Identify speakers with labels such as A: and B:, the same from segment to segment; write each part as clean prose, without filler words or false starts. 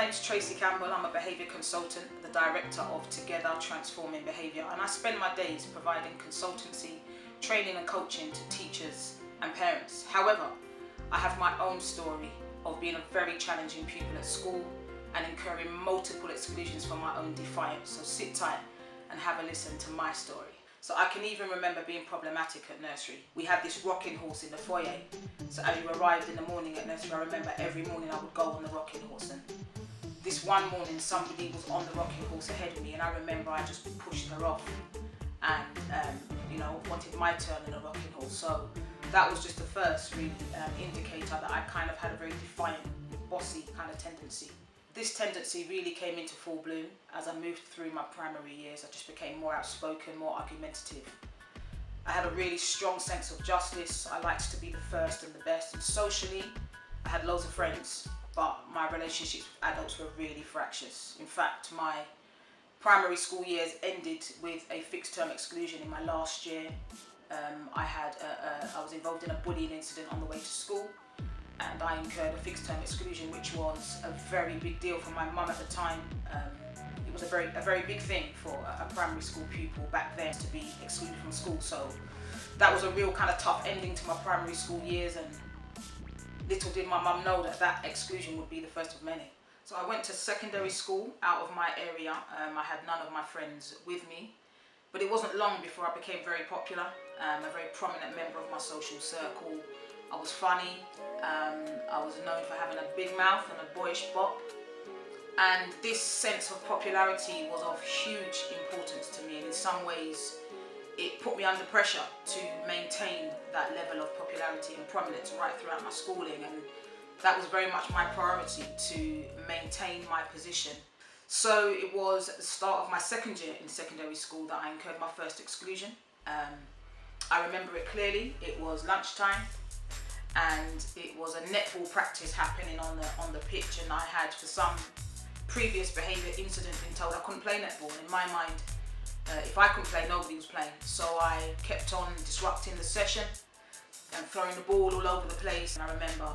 A: name's Tracy Campbell. I'm a behaviour consultant, the director of Together Transforming Behaviour, and I spend my days providing consultancy, training and coaching to teachers and parents. However, I have my own story of being a very challenging pupil at school and incurring multiple exclusions for my own defiance. So sit tight and have a listen to my story. So I can even remember being problematic at nursery. We had this rocking horse in the foyer. So as you arrived in the morning at nursery, I remember every morning I would go on the rocking horse, and this one morning somebody was on the rocking horse ahead of me, and I remember I just pushed her off and wanted my turn on the rocking horse. So that was just the first really indicator that I kind of had a very defiant, bossy kind of tendency. This tendency really came into full bloom as I moved through my primary years. I just became more outspoken, more argumentative. I had a really strong sense of justice. I liked to be the first and the best. And socially, I had loads of friends, but my relationships with adults were really fractious. In fact, my primary school years ended with a fixed term exclusion in my last year. I was involved in a bullying incident on the way to school, and I incurred a fixed term exclusion, which was a very big deal for my mum at the time. It was a very big thing for a primary school pupil back then to be excluded from school. So that was a real kind of tough ending to my primary school years, and little did my mum know that that exclusion would be the first of many. So I went to secondary school out of my area. I had none of my friends with me, but it wasn't long before I became very popular, a very prominent member of my social circle. I was funny, I was known for having a big mouth and a boyish bop, and this sense of popularity was of huge importance to me, and in some ways it put me under pressure to maintain that level of popularity and prominence right throughout my schooling, and that was very much my priority, to maintain my position. So it was at the start of my second year in secondary school that I incurred my first exclusion. I remember it clearly. It was lunchtime, and it was a netball practice happening on the pitch, and I had, for some previous behaviour incident, been told I couldn't play netball. In my mind, if I couldn't play, nobody was playing. So I kept on disrupting the session and throwing the ball all over the place. And I remember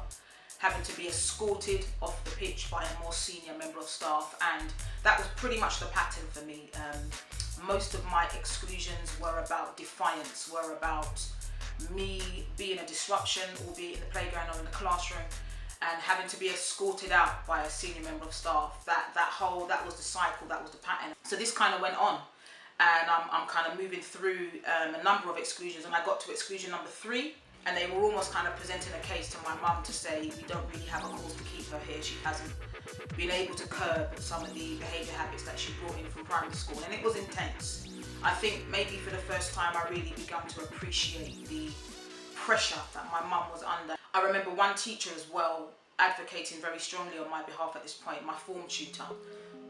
A: having to be escorted off the pitch by a more senior member of staff, and that was pretty much the pattern for me. Most of my exclusions were about defiance, were about me being a disruption, albeit in the playground or in the classroom, and having to be escorted out by a senior member of staff. That was the cycle, that was the pattern. So this kind of went on, and I'm kind of moving through a number of exclusions, and I got to exclusion number 3, and they were almost kind of presenting a case to my mum to say, we don't really have a cause to keep her here. She hasn't been able to curb some of the behaviour habits that she brought in from primary school, and it was intense. I think maybe for the first time I really began to appreciate the pressure that my mum was under. I remember one teacher as well advocating very strongly on my behalf at this point. My form tutor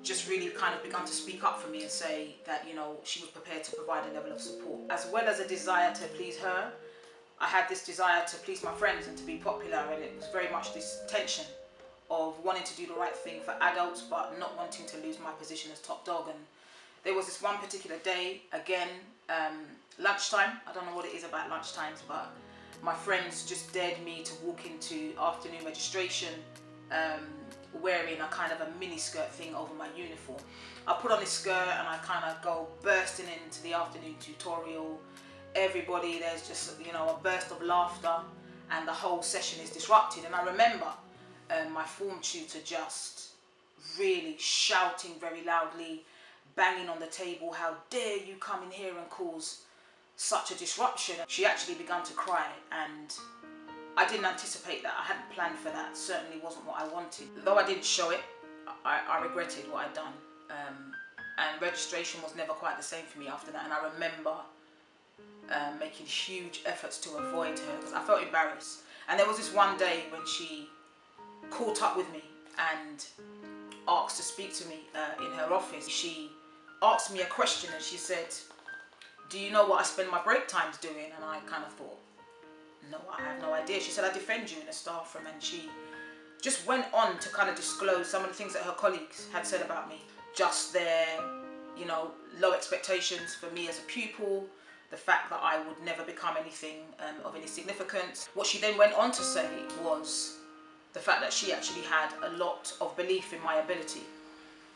A: just really kind of began to speak up for me and say that, she was prepared to provide a level of support. As well as a desire to please her, I had this desire to please my friends and to be popular, and it was very much this tension of wanting to do the right thing for adults but not wanting to lose my position as top dog. And there was this one particular day, again, lunchtime. I don't know what it is about lunchtimes, but my friends just dared me to walk into afternoon registration wearing a kind of a mini skirt thing over my uniform. I put on this skirt and I kind of go bursting into the afternoon tutorial. Everybody, there's just a burst of laughter, and the whole session is disrupted. And I remember my form tutor just really shouting very loudly, banging on the table, how dare you come in here and cause such a disruption. She actually began to cry, and I didn't anticipate that. I hadn't planned for that. It certainly wasn't what I wanted. Though I didn't show it, I regretted what I'd done. And registration was never quite the same for me after that. And I remember making huge efforts to avoid her because I felt embarrassed. And there was this one day when she caught up with me and asked to speak to me in her office. She asked me a question, and she said, do you know what I spend my break times doing? And I kind of thought, no, I have no idea. She said, I defend you in a staff room. And she just went on to kind of disclose some of the things that her colleagues had said about me. Just their, low expectations for me as a pupil, the fact that I would never become anything of any significance. What she then went on to say was the fact that she actually had a lot of belief in my ability,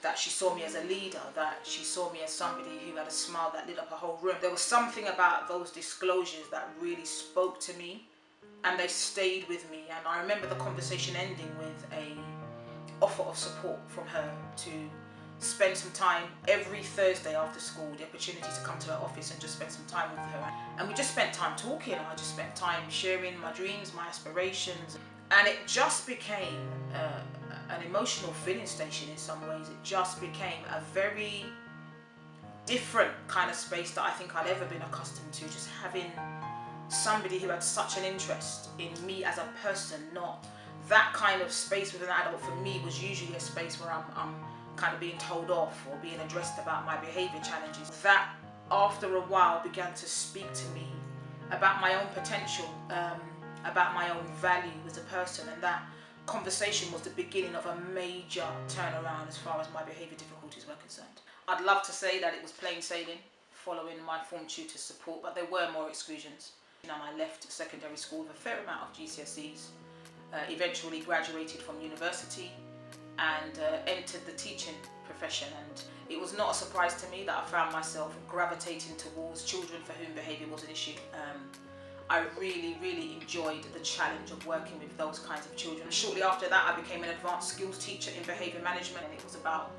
A: that she saw me as a leader, that she saw me as somebody who had a smile that lit up a whole room. There was something about those disclosures that really spoke to me, and they stayed with me. And I remember the conversation ending with a offer of support from her to spend some time every Thursday after school, the opportunity to come to her office and just spend some time with her. And we just spent time talking. I just spent time sharing my dreams, my aspirations, and it just became an emotional filling station in some ways. It just became a very different kind of space that I think I'd ever been accustomed to, just having somebody who had such an interest in me as a person. Not that kind of space with an adult for me was usually a space where I'm kind of being told off or being addressed about my behaviour challenges. That after a while began to speak to me about my own potential, about my own value as a person, and that conversation was the beginning of a major turnaround as far as my behaviour difficulties were concerned. I'd love to say that it was plain sailing following my form tutor's support, but there were more exclusions. And I left secondary school with a fair amount of GCSEs, eventually graduated from university and entered the teaching profession. And it was not a surprise to me that I found myself gravitating towards children for whom behaviour was an issue. I really enjoyed the challenge of working with those kinds of children. Shortly after that, I became an advanced skills teacher in behaviour management, and it was about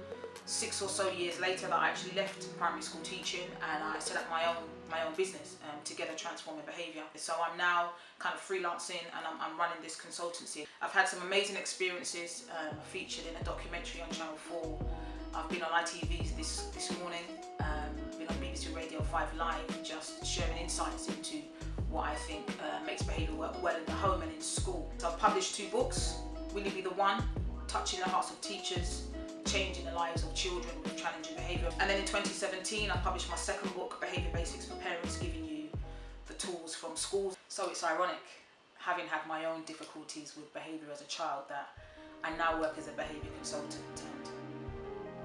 A: 6 or so years later that I actually left primary school teaching and I set up my own business, Together Transforming Behaviour. So I'm now kind of freelancing and I'm running this consultancy. I've had some amazing experiences. Featured in a documentary on Channel 4. I've been on ITV this morning, been on BBC Radio 5 Live, just sharing insights into what I think makes behaviour work well in the home and in school. So I've published 2 books, Will You Be the One? Touching the Hearts of Teachers, Changing the Lives of Children with Challenging Behaviour. And then in 2017 I published my second book, Behaviour Basics for Parents, giving you the tools from schools. So it's ironic, having had my own difficulties with behaviour as a child, that I now work as a behaviour consultant. And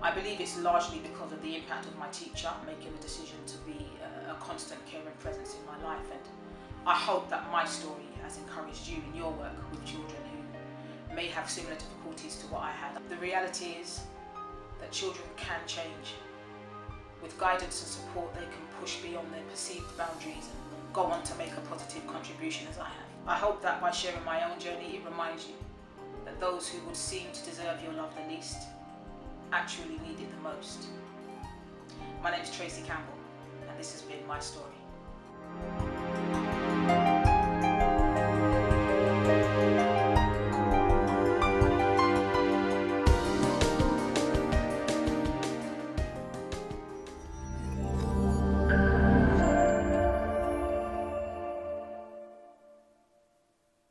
A: I believe it's largely because of the impact of my teacher making the decision to be a constant caring presence in my life. And I hope that my story has encouraged you in your work with children who may have similar difficulties to what I had. The reality is that children can change. With guidance and support, they can push beyond their perceived boundaries and go on to make a positive contribution as I have. I hope that by sharing my own journey, it reminds you that those who would seem to deserve your love the least actually need it the most. My name is Tracy Campbell, and this has been my story.